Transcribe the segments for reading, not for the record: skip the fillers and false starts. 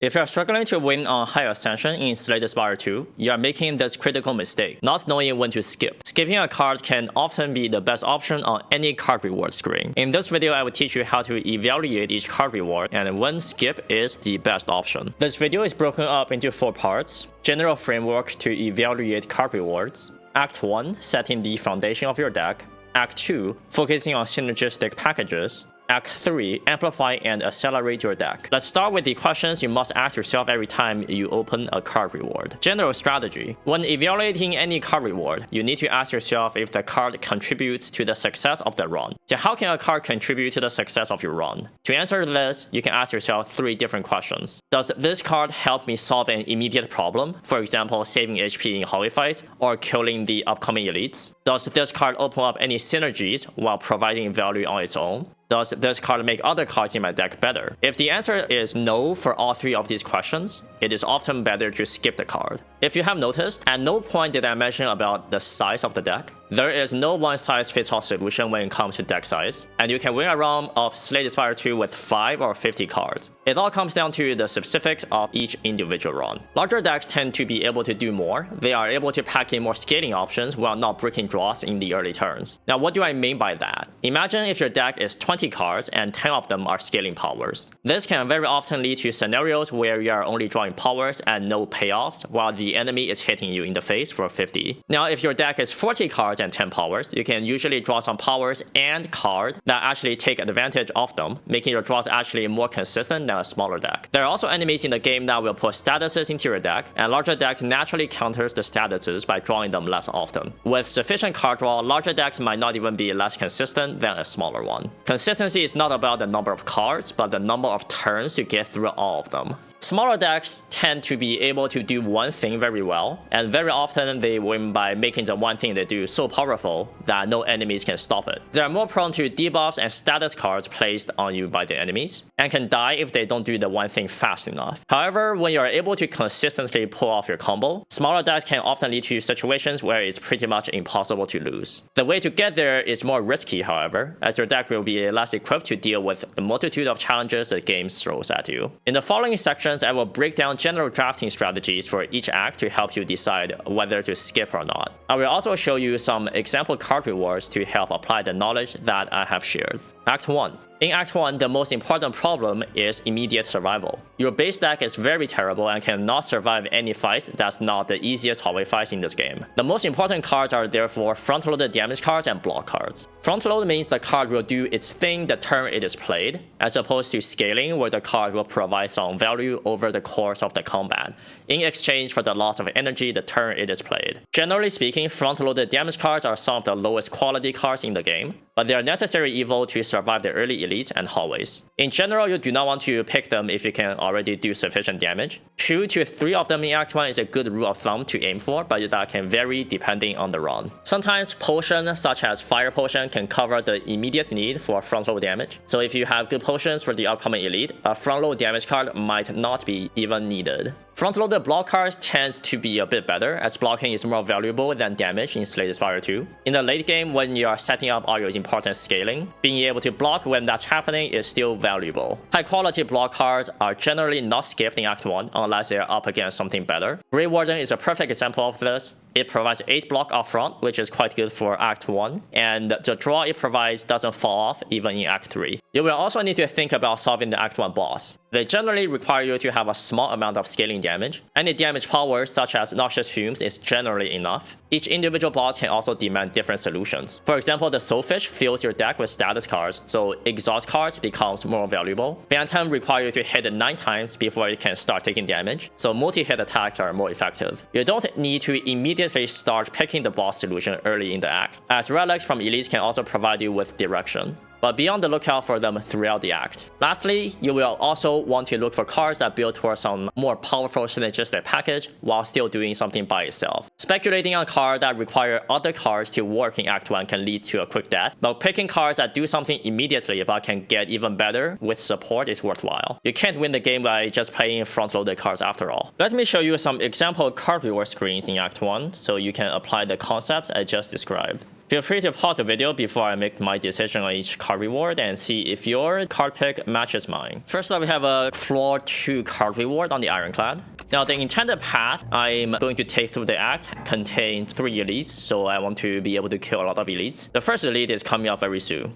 If you're struggling to win on High Ascension in Slay the Spire 2, you are making this critical mistake, not knowing when to skip. Skipping a card can often be the best option on any card reward screen. In this video, I will teach you how to evaluate each card reward and when skip is the best option. This video is broken up into 4 parts. General framework to evaluate card rewards. Act 1, setting the foundation of your deck. Act 2, focusing on synergistic packages. Act 3, amplify and accelerate your deck. Let's start with the questions you must ask yourself every time you open a card reward. General strategy. When evaluating any card reward, you need to ask yourself if the card contributes to the success of the run. So how can a card contribute to the success of your run? To answer this, you can ask yourself 3 different questions. Does this card help me solve an immediate problem? For example, saving HP in hallway fights or killing the upcoming elites? Does this card open up any synergies while providing value on its own? Does this card make other cards in my deck better? If the answer is no for all 3 of these questions, it is often better to skip the card. If you have noticed, at no point did I mention about the size of the deck. There is no one-size-fits-all solution when it comes to deck size, and you can win a round of Slay the Spire 2 with 5 or 50 cards. It all comes down to the specifics of each individual run. Larger decks tend to be able to do more. They are able to pack in more scaling options while not breaking draws in the early turns. Now, what do I mean by that? Imagine if your deck is 20 cards and 10 of them are scaling powers. This can very often lead to scenarios where you are only drawing powers and no payoffs, while the enemy is hitting you in the face for 50. Now, if your deck is 40 cards and 10 powers, you can usually draw some powers and cards that actually take advantage of them, making your draws actually more consistent than a smaller deck. There are also enemies in the game that will put statuses into your deck, and larger decks naturally counters the statuses by drawing them less often. With sufficient card draw, larger decks might not even be less consistent than a smaller one. Consistency is not about the number of cards, but the number of turns to get through all of them. Smaller decks tend to be able to do one thing very well, and very often they win by making the one thing they do so powerful that no enemies can stop it. They are more prone to debuffs and status cards placed on you by the enemies, and can die if they don't do the one thing fast enough. However, when you are able to consistently pull off your combo, smaller decks can often lead to situations where it's pretty much impossible to lose. The way to get there is more risky, however, as your deck will be less equipped to deal with the multitude of challenges the game throws at you. In the following section, I will break down general drafting strategies for each act to help you decide whether to skip or not. I will also show you some example card rewards to help apply the knowledge that I have shared. Act 1. In Act 1, the most important problem is immediate survival. Your base deck is very terrible and cannot survive any fights that's not the easiest hallway fights in this game. The most important cards are therefore front-loaded damage cards and block cards. Front-load means the card will do its thing the turn it is played, as opposed to scaling where the card will provide some value over the course of the combat, in exchange for the loss of energy the turn it is played. Generally speaking, front-loaded damage cards are some of the lowest quality cards in the game, but they are necessary evil to survive the early elites and hallways. In general, you do not want to pick them if you can already do sufficient damage. 2 to 3 of them in Act 1 is a good rule of thumb to aim for, but that can vary depending on the run. Sometimes potions such as Fire Potion can cover the immediate need for front-load damage, so if you have good potions for the upcoming elite, a front-load damage card might not be even needed. Front-loaded block cards tends to be a bit better, as blocking is more valuable than damage in Slay the Spire 2. In the late game, when you are setting up all your important scaling, being able to block when that's happening is still valuable. High-quality block cards are generally not skipped in Act 1 unless they are up against something better. Grey Warden is a perfect example of this. It provides 8 block upfront, which is quite good for Act 1, and the draw it provides doesn't fall off even in Act 3. You will also need to think about solving the Act 1 boss. They generally require you to have a small amount of scaling damage. Any damage power, such as Noxious Fumes, is generally enough. Each individual boss can also demand different solutions. For example, the Soulfish fills your deck with status cards, so exhaust cards becomes more valuable. Phantom requires you to hit it 9 times before it can start taking damage, so multi-hit attacks are more effective. You don't need to immediately start picking the boss solution early in the act, as relics from elites can also provide you with direction, but be on the lookout for them throughout the act. Lastly, you will also want to look for cards that build towards some more powerful synergistic package while still doing something by itself. Speculating on cards that require other cards to work in Act 1 can lead to a quick death, but picking cards that do something immediately but can get even better with support is worthwhile. You can't win the game by just playing front-loaded cards after all. Let me show you some example card reward screens in Act 1 so you can apply the concepts I just described. Feel free to pause the video before I make my decision on each card reward and see if your card pick matches mine. First up, we have a floor 2 card reward on the Ironclad. Now, the intended path I'm going to take through the act contains 3 elites, so I want to be able to kill a lot of elites. The first elite is coming up very soon.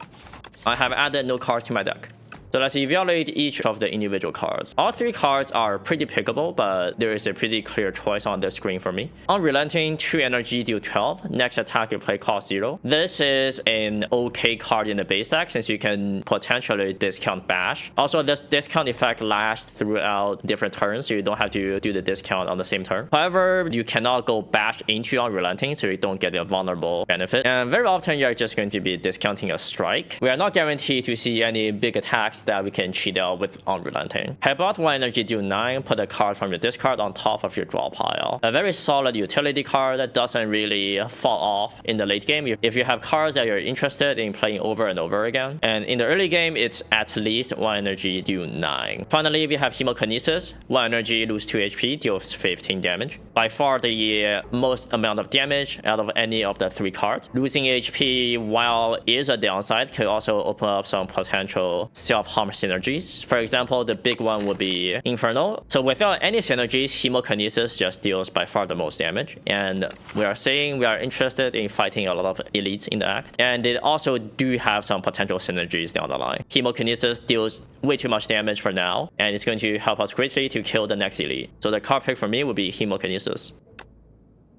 I have added no cards to my deck. So let's evaluate each of the individual cards. All 3 cards are pretty pickable, but there is a pretty clear choice on the screen for me. Unrelenting, 2 energy, deal 12. Next attack you play cost 0. This is an okay card in the base deck since you can potentially discount bash. Also, this discount effect lasts throughout different turns, so you don't have to do the discount on the same turn. However, you cannot go bash into Unrelenting, so you don't get a vulnerable benefit. And very often you're just going to be discounting a strike. We are not guaranteed to see any big attacks that we can cheat out with Unrelenting. Headbutt 1 energy, deal 9. Put a card from your discard on top of your draw pile. A very solid utility card that doesn't really fall off in the late game if you have cards that you're interested in playing over and over again. And in the early game, it's at least 1 energy, deal 9. Finally, we have Hemokinesis. 1 energy, lose 2 HP, deals 15 damage. By far the most amount of damage out of any of the 3 cards. Losing HP, while is a downside, could also open up some potential self-harm synergies. For example, the big one would be Inferno. So without any synergies, Hemokinesis just deals by far the most damage. And we are saying we are interested in fighting a lot of elites in the act. And they also do have some potential synergies down the line. Hemokinesis deals way too much damage for now, and it's going to help us greatly to kill the next elite. So the card pick for me would be Hemokinesis.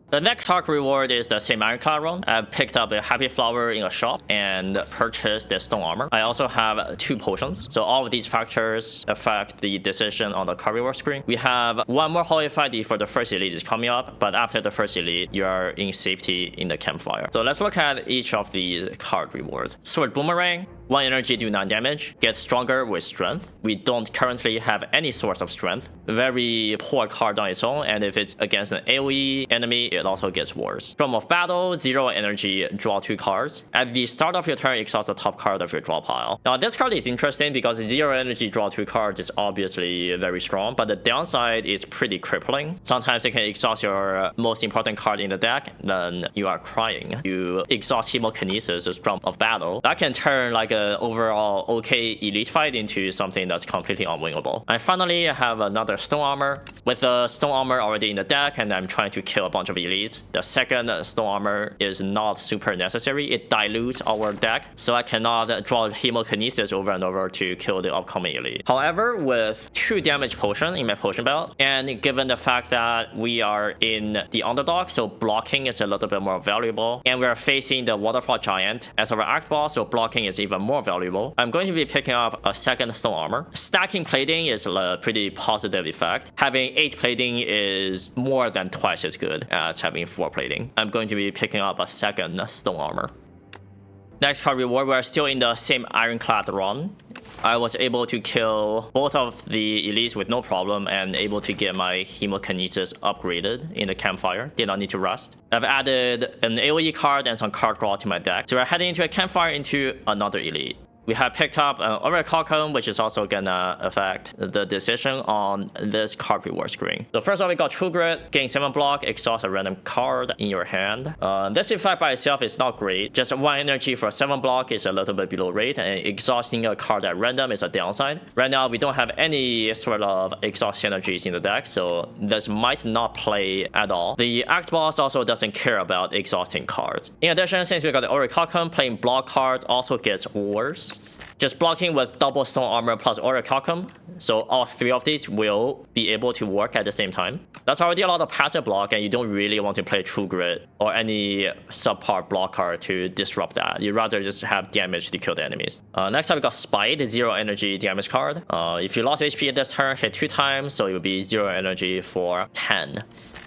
The next card reward is the same Ironclad run. I picked up a Happy Flower in a shop and purchased the Stone Armor. I also have 2 potions. So all of these factors affect the decision on the card reward screen. We have 1 more Holy Fight for the first elite is coming up, but after the first elite, you are in safety in the campfire. So let's look at each of these card rewards. Sword Boomerang. 1 energy, do 9 damage. Get stronger with strength. We don't currently have any source of strength. Very poor card on its own, and if it's against an AoE enemy, it also gets worse. Drum of Battle, 0 energy, draw 2 cards. At the start of your turn, exhaust the top card of your draw pile. Now, this card is interesting because 0 energy, draw 2 cards is obviously very strong, but the downside is pretty crippling. Sometimes it can exhaust your most important card in the deck, then you are crying. You exhaust Hemokinesis as Drum of Battle. That can turn like a overall okay elite fight into something that's completely unwinnable. And finally, I have another Stone Armor. With the Stone Armor already in the deck and I'm trying to kill a bunch of elites, the second Stone Armor is not super necessary. It dilutes our deck, so I cannot draw Hemokinesis over and over to kill the upcoming elite. However, with 2 damage potion in my potion belt, and given the fact that we are in the underdog, so blocking is a little bit more valuable, and we are facing the Waterfall Giant as our act boss, so blocking is even more valuable, I'm going to be picking up a second Stone Armor. Stacking plating is a pretty positive effect. Having 8 plating is more than twice as good as having 4 plating. I'm going to be picking up a second Stone Armor. Next card reward, we're still in the same Ironclad run. I was able to kill both of the elites with no problem and able to get my Hemokinesis upgraded in the campfire. Did not need to rest. I've added an AoE card and some card draw to my deck. So we're heading into a campfire into another elite. We have picked up an Orichalcum, which is also gonna affect the decision on this card reward screen. So first off, we got True Grit, gain 7 block, exhaust a random card in your hand. This effect by itself is not great. Just 1 energy for 7 block is a little bit below rate, and exhausting a card at random is a downside. Right now, we don't have any sort of exhaust synergies in the deck, so this might not play at all. The Act Boss also doesn't care about exhausting cards. In addition, since we got the Orichalcum, playing block cards also gets worse. Just blocking with double Stone Armor plus Orichalcum, so all 3 of these will be able to work at the same time. That's already a lot of passive block, and you don't really want to play True Grit or any subpar block card to disrupt that. You'd rather just have damage to kill the enemies. Next up, we got Spite, 0 energy damage card. If you lost HP at this turn, hit 2 times, so it will be 0 energy for 10.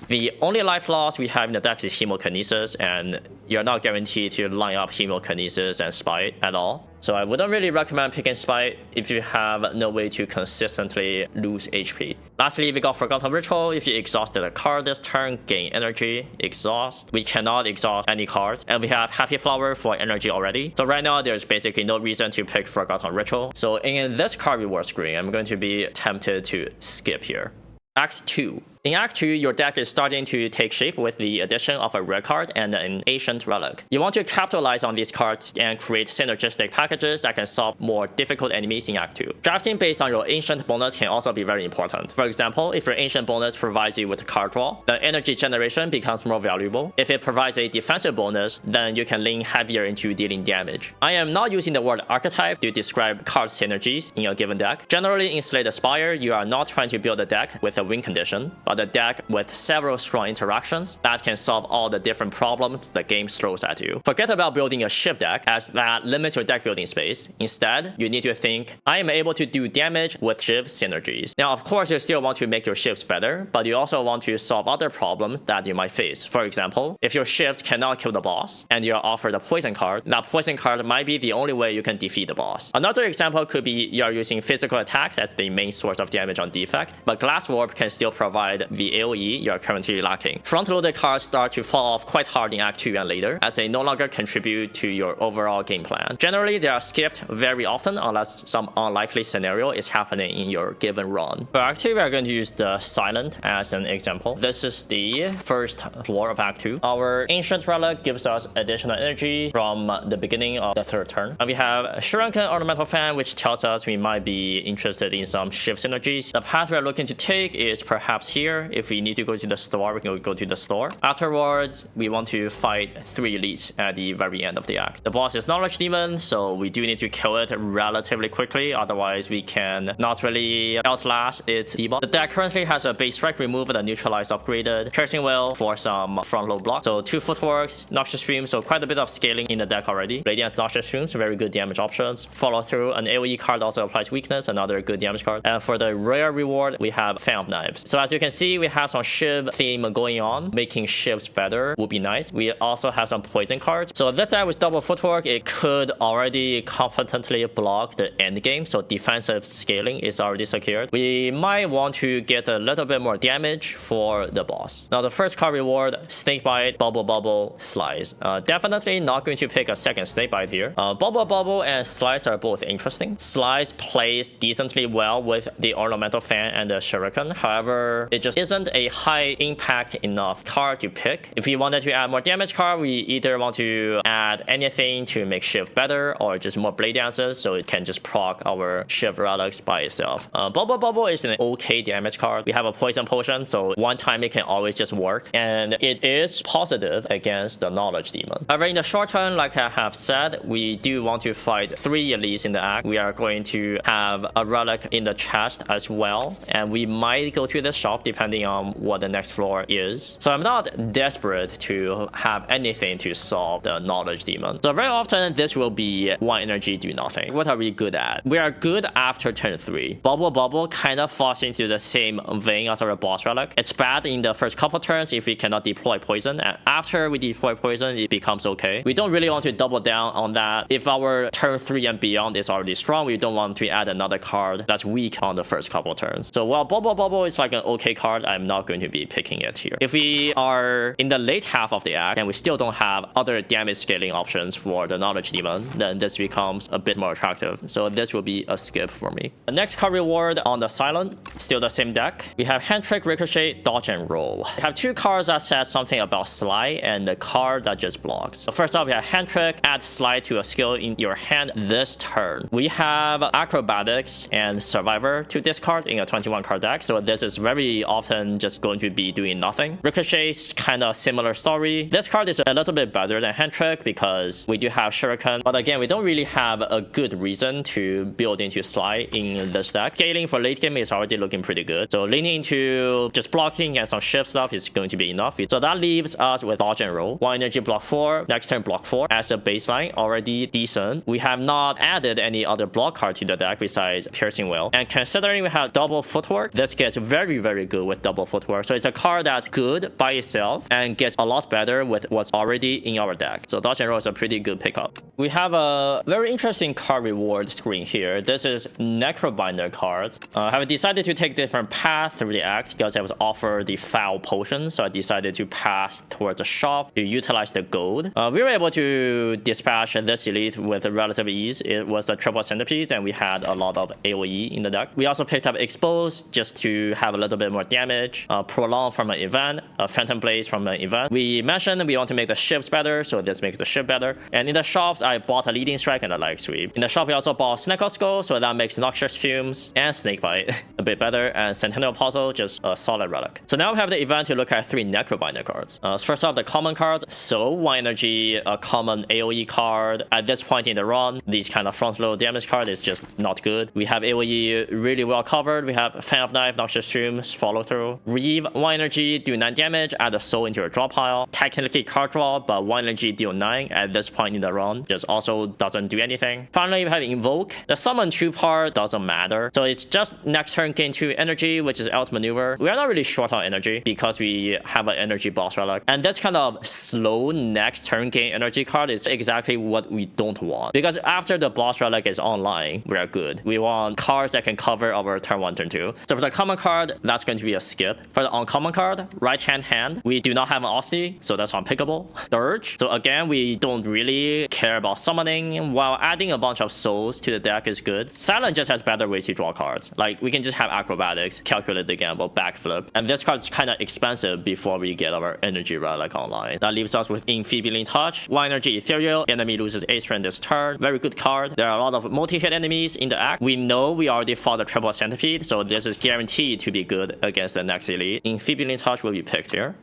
The only life loss we have in the deck is Hemokinesis, and you're not guaranteed to line up Hemokinesis and Spite at all. So I wouldn't really recommend picking Spite if you have no way to consistently lose HP. Lastly, we got Forgotten Ritual. If you exhausted a card this turn, gain energy, exhaust. We cannot exhaust any cards, and we have Happy Flower for energy already. So right now, there's basically no reason to pick Forgotten Ritual. So in this card reward screen, I'm going to be tempted to skip here. Act 2. In Act 2, your deck is starting to take shape with the addition of a rare card and an ancient relic. You want to capitalize on these cards and create synergistic packages that can solve more difficult enemies in Act 2. Drafting based on your ancient bonus can also be very important. For example, if your ancient bonus provides you with card draw, the energy generation becomes more valuable. If it provides a defensive bonus, then you can lean heavier into dealing damage. I am not using the word archetype to describe card synergies in a given deck. Generally, in Slay the Spire, you are not trying to build a deck with a win condition, but a deck with several strong interactions that can solve all the different problems the game throws at you. Forget about building a shift deck, as that limits your deck building space. Instead, you need to think, I am able to do damage with shift synergies. Now, of course, you still want to make your shifts better, but you also want to solve other problems that you might face. For example, if your shift cannot kill the boss, and you are offered a poison card, that poison card might be the only way you can defeat the boss. Another example could be you are using physical attacks as the main source of damage on defect, but Glass Warp can still provide the AoE you are currently lacking. Front-loaded cards start to fall off quite hard in Act 2 and later, as they no longer contribute to your overall game plan. Generally, they are skipped very often unless some unlikely scenario is happening in your given run. For Act 2, we are going to use the Silent as an example. This is the first floor of Act 2. Our Ancient Relic gives us additional energy from the beginning of the third turn. And we have Shrunken Ornamental Fan, which tells us we might be interested in some shift synergies. The path we are looking to take is perhaps here. If we need to go to the store, we can go to the store. Afterwards, we want to fight 3 elites at the very end of the act. The boss is Knowledge Demon, so we do need to kill it relatively quickly, otherwise we can not really outlast its debuff. The deck currently has a base strike removed and neutralized upgraded, Piercing Will for some front low block, so 2 footworks, Noxious Stream, so quite a bit of scaling in the deck already. Radiant Noxious Streams, very good damage options. Follow through, an AoE card also applies weakness, another good damage card. And for the rare reward, we have Fan of Knives. So as you can see, we have some shiv theme going on. Making shivs better would be nice. We also have some poison cards. So this deck with double footwork, it could already competently block the end game, so defensive scaling is already secured. We might want to get a little bit more damage for the boss. Now the first card reward, Snakebite, Bubble, Slice. Definitely not going to pick a second Snakebite here. Bubble and Slice are both interesting. Slice plays decently well with the Ornamental Fan and the Shuriken. However, it just isn't a high impact enough card to pick. If we wanted to add more damage card, we either want to add anything to make shift better or just more blade dances so it can just proc our shift relics by itself. Bubble is an okay damage card. We have a poison potion, so one time it can always just work, and it is positive against the Knowledge Demon. However, in the short term, like I have said, we do want to fight 3 elites in the act. We are going to have a relic in the chest as well, and we might go to the shop depending on what the next floor is. So I'm not desperate to have anything to solve the Knowledge Demon. So very often this will be 1 energy, do nothing. What are we good at? We are good after turn 3. Bubble kind of falls into the same vein as our boss relic. It's bad in the first couple turns if we cannot deploy poison, and after we deploy poison, it becomes okay. We don't really want to double down on that. If our turn 3 and beyond is already strong, we don't want to add another card that's weak on the first couple turns. So while Bubble is like an okay card, I'm not going to be picking it here. If we are in the late half of the act and we still don't have other damage scaling options for the Knowledge Demon, then this becomes a bit more attractive. So this will be a skip for me. The next card reward on the Silent, still the same deck. We have Hand Trick, Ricochet, Dodge, and Roll. We have 2 cards that says something about Slide and the card that just blocks. So first off, we have Hand Trick, add Slide to a skill in your hand this turn. We have Acrobatics and Survivor to discard in a 21 card deck, so this is very often just going to be doing nothing. Ricochet's kind of similar story. This card is a little bit better than Hand Trick because we do have Shuriken, but again, we don't really have a good reason to build into Slide in this deck. Scaling for late game is already looking pretty good, so leaning into just blocking and some shift stuff is going to be enough. So that leaves us with Dodge and Roll. 1 energy block 4, next turn block 4 as a baseline, already decent. We have not added any other block card to the deck besides Piercing Will, and considering we have double footwork, this gets very good with double footwork. So it's a card that's good by itself and gets a lot better with what's already in our deck. So Dodge and Roll is a pretty good pickup. We have a very interesting card reward screen here. This is Necrobinder cards. I have decided to take different path through the act because I was offered the Foul Potion, so I decided to pass towards the shop to utilize the gold. We were able to dispatch this elite with relative ease. It was a triple centipede and we had a lot of AoE in the deck. We also picked up Expose just to have a little bit more damage, Prolong from an event, Phantom Blades from an event. We mentioned we want to make the shifts better, so this makes the shift better. And in the shops, I bought a Leading Strike and a Leg Sweep. In the shop, we also bought Snake Skull, so that makes Noxious Fumes and Snakebite a bit better, and Centennial Puzzle, just a solid relic. So now we have the event to look at 3 Necrobinder cards. First off, the common cards. So 1 energy, a common AoE card. At this point in the run, these kind of front load damage card is just not good. We have AoE really well covered. We have Fan of Knife, Noxious Fumes, follow through. Reeve, 1 energy, do 9 damage, add a soul into your draw pile. Technically card draw, but 1 energy deal 9 at this point in the run just also doesn't do anything. Finally, we have Invoke. The summon 2 part doesn't matter. So it's just next turn gain 2 energy, which is out maneuver. We are not really short on energy because we have an energy boss relic. And this kind of slow next turn gain energy card is exactly what we don't want. Because after the boss relic is online, we are good. We want cards that can cover our turn 1, turn 2. So for the common card, that's going to be a skip. For the uncommon card, right hand, we do not have an Aussie, so that's unpickable. Dirge. So again, we don't really care about summoning, while adding a bunch of souls to the deck is good. Silent just has better ways to draw cards. Like, we can just have acrobatics, calculate the gamble, backflip. And this card is kind of expensive before we get our energy relic online. That leaves us with Enfeebling Touch. 1 energy ethereal, enemy loses 8 strength this turn. Very good card. There are a lot of multi-hit enemies in the act. We know we already fought the triple centipede, so this is guaranteed to be good against the next elite. Enfeebling Touch will be picked here.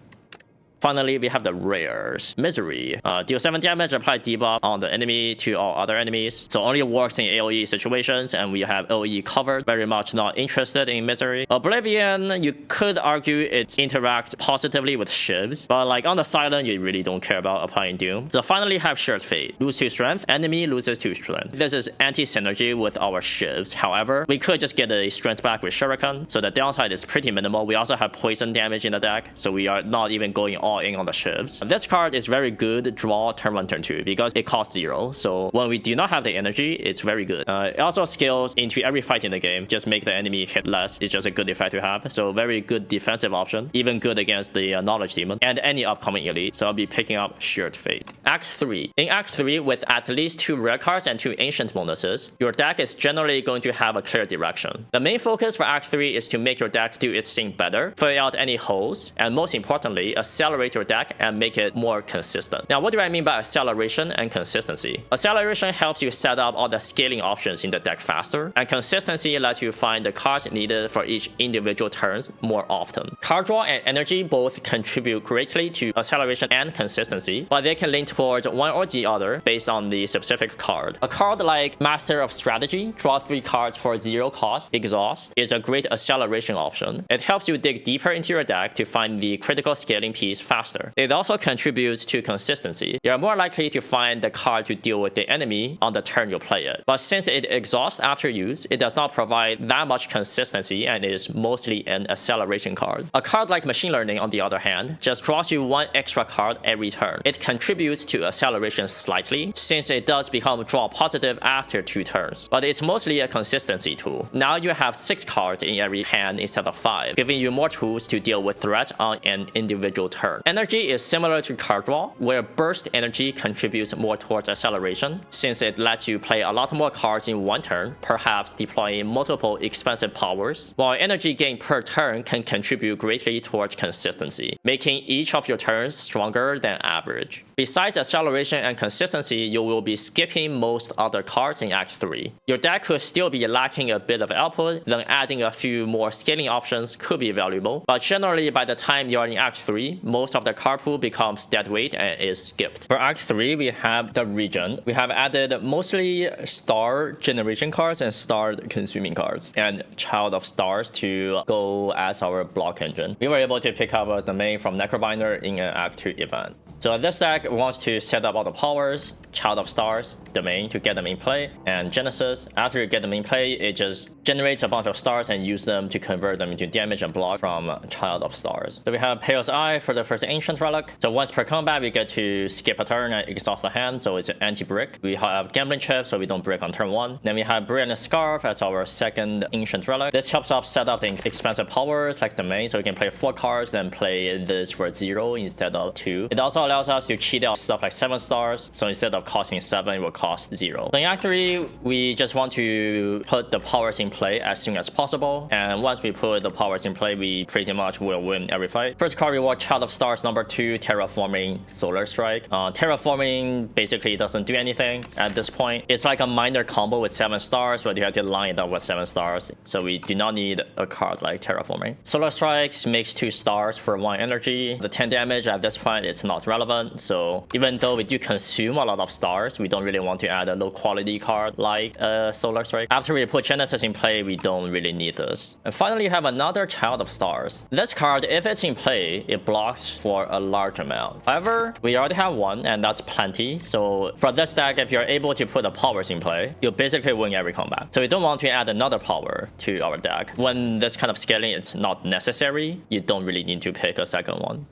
Finally, we have the rares. Misery. Deal 7 damage, apply debuff on the enemy to all other enemies. So only works in AoE situations, and we have AoE covered. Very much not interested in Misery. Oblivion, you could argue it interact positively with shivs, but like on the silent, you really don't care about applying Doom. So finally have Shared Fate. Lose 2 strength, enemy loses 2 strength. This is anti-synergy with our shivs. However, we could just get a strength back with Shuriken, so the downside is pretty minimal. We also have poison damage in the deck, so we are not even going all in on the shivs. This card is very good draw turn 1, turn 2 because it costs 0. So when we do not have the energy, it's very good. It also scales into every fight in the game. Just make the enemy hit less. It's just a good effect to have. So very good defensive option. Even good against the Knowledge Demon and any upcoming elite. So I'll be picking up Shared Fate. Act 3. In Act 3, with at least 2 rare cards and 2 ancient bonuses, your deck is generally going to have a clear direction. The main focus for Act 3 is to make your deck do its thing better, fill out any holes, and most importantly, accelerate your deck and make it more consistent. Now, what do I mean by acceleration and consistency? Acceleration helps you set up all the scaling options in the deck faster, and consistency lets you find the cards needed for each individual turns more often. Card draw and energy both contribute greatly to acceleration and consistency, but they can lean towards one or the other based on the specific card. A card like Master of Strategy, draw 3 cards for 0 cost, exhaust, is a great acceleration option. It helps you dig deeper into your deck to find the critical scaling piece faster. It also contributes to consistency. You are more likely to find the card to deal with the enemy on the turn you play it. But since it exhausts after use, it does not provide that much consistency and is mostly an acceleration card. A card like Machine Learning, on the other hand, just draws you 1 extra card every turn. It contributes to acceleration slightly, since it does become draw positive after 2 turns. But it's mostly a consistency tool. Now you have 6 cards in every hand instead of 5, giving you more tools to deal with threats on an individual turn. Energy is similar to card draw, where burst energy contributes more towards acceleration, since it lets you play a lot more cards in 1 turn, perhaps deploying multiple expensive powers, while energy gain per turn can contribute greatly towards consistency, making each of your turns stronger than average. Besides acceleration and consistency, you will be skipping most other cards in Act 3. Your deck could still be lacking a bit of output, then adding a few more scaling options could be valuable, but generally by the time you are in Act 3, most of the card pool becomes dead weight and is skipped. For Act 3, we have the Regent. We have added mostly star generation cards and star consuming cards, and Child of Stars to go as our block engine. We were able to pick up a domain from Necrobinder in an Act 2 event. So this deck wants to set up all the powers, Child of Stars, domain to get them in play, and Genesis. After you get them in play, it just generates a bunch of stars and use them to convert them into damage and block from Child of Stars. So we have Pale's Eye for the first offers Ancient Relic. So once per combat, we get to skip a turn and exhaust the hand, so it's an anti-brick. We have Gambling Chip, so we don't brick on turn 1. Then we have Brilliant Scarf as our second Ancient Relic. This helps us set up the expensive powers like the main, so we can play 4 cards, then play this for 0 instead of 2. It also allows us to cheat out stuff like 7 stars, so instead of costing 7, it will cost 0. So in Act 3, we just want to put the powers in play as soon as possible, and once we put the powers in play, we pretty much will win every fight. First card reward, Child of Stars number 2, Terraforming Solar Strike. Terraforming basically doesn't do anything at this point. It's like a minor combo with 7 stars, but you have to line it up with 7 stars, so we do not need a card like Terraforming. Solar Strikes makes 2 stars for 1 energy. The 10 damage at this point, it's not relevant, so even though we do consume a lot of stars, we don't really want to add a low quality card like Solar Strike. After we put Genesis in play, we don't really need this. And finally, you have another Child of Stars. This card, if it's in play, it blocks for a large amount. However, we already have 1, and that's plenty. So for this deck, if you're able to put the powers in play, you'll basically win every combat. So we don't want to add another power to our deck. When this kind of scaling it's not necessary, you don't really need to pick a second one.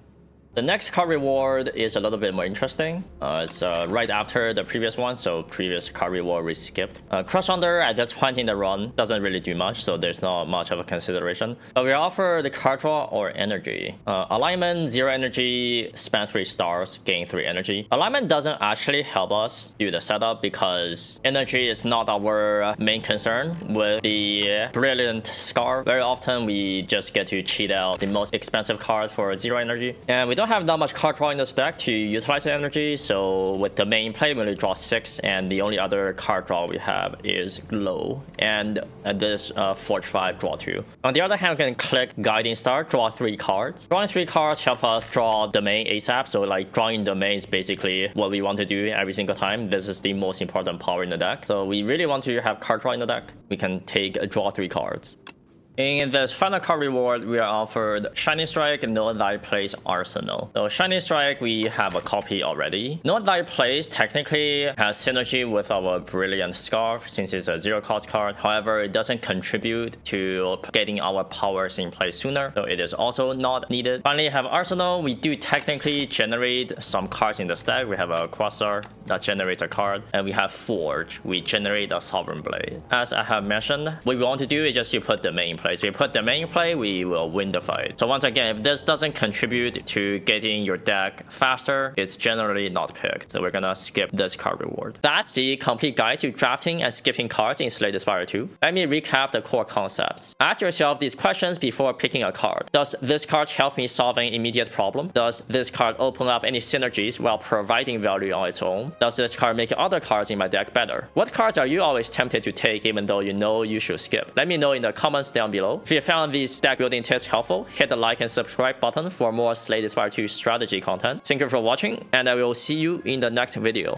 The next card reward is a little bit more interesting. It's right after the previous one, so previous card reward we skipped. Crush Under at this point in the run doesn't really do much, so there's not much of a consideration. But we offer the card draw or energy. Alignment, 0 energy, spend 3 stars, gain 3 energy. Alignment doesn't actually help us do the setup because energy is not our main concern. With the Brilliant Scarf, very often we just get to cheat out the most expensive card for 0 energy. And we don't have that much card draw in this deck to utilize the energy, so with the main play we only draw 6, and the only other card draw we have is Glow, and this Forge 5, draw 2. On the other hand, we can click Guiding Star, draw 3 cards. Drawing 3 cards help us draw the main ASAP, so like drawing the main is basically what we want to do every single time. This is the most important power in the deck, so we really want to have card draw in the deck. We can take draw 3 cards. In this final card reward, we are offered Shining Strike and Know Thy Place Arsenal. So Shining Strike, we have a copy already. Know Thy Place technically has synergy with our Brilliant Scarf since it's a 0 cost card. However, it doesn't contribute to getting our powers in play sooner, so it is also not needed. Finally, have Arsenal. We do technically generate some cards in the stack. We have a Quasar that generates a card, and we have Forge. We generate a Sovereign Blade. As I have mentioned, what we want to do is just to put the main play. So you put the main play, we will win the fight. So once again, if this doesn't contribute to getting your deck faster, it's generally not picked. So we're gonna skip this card reward. That's the complete guide to drafting and skipping cards in Slay the Spire 2. Let me recap the core concepts. Ask yourself these questions before picking a card. Does this card help me solve an immediate problem? Does this card open up any synergies while providing value on its own? Does this card make other cards in my deck better? What cards are you always tempted to take even though you know you should skip? Let me know in the comments down below. If you found these deck building tips helpful, hit the like and subscribe button for more Slay the Spire 2 strategy content. Thank you for watching, and I will see you in the next video.